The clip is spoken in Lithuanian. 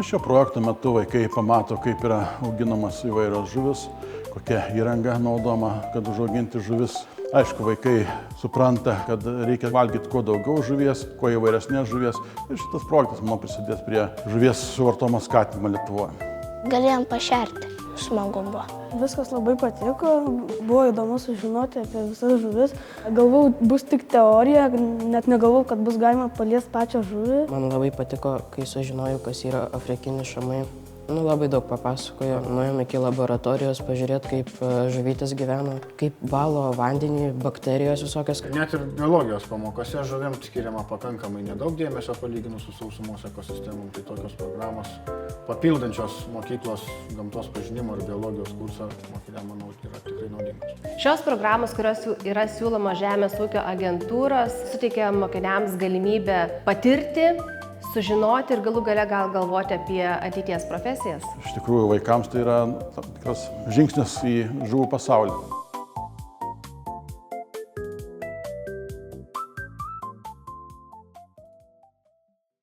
Šio projekto metu vaikai pamato, kaip yra auginamos įvairios žuvis, kokia įranga naudoma, kad užauginti žuvis. Aišku, vaikai supranta, kad reikia valgyti kuo daugiau žuvies, kuo įvairesnės žuvies. Ir šitas projektas, manau, prisidės prie žuvies suvartojimo skatinimo Lietuvoje. Galėjom pašerti, smagu buvo. Viskas labai patiko, buvo įdomu sužinoti apie visas žuvis. Galvau, bus tik teorija, net negalvau, kad bus galima paliesti pačią žuvį. Man labai patiko, kai sužinojau, kas yra afrikinis šamai. Labai daug papasakojo. Nuėjome iki laboratorijos pažiūrėti, kaip žuvytės gyvena, kaip valo vandenį, bakterijos visokios. Net ir biologijos pamokose žuvims skiriama pakankamai nedaug dėmesio palyginus su sausumos ekosistemom. Tai tokios programos papildančios mokyklos gamtos pažinimo ir biologijos kursą mokiniam, manau, yra tikrai naudingos. Šios programos, kurios yra siūloma Žemės ūkio agentūros, suteikia mokiniams galimybę patirti, sužinoti ir galų gale gal galvoti apie ateities profesijas. Iš tikrųjų, vaikams tai yra tam tikras žingsnis į žuvų pasaulį.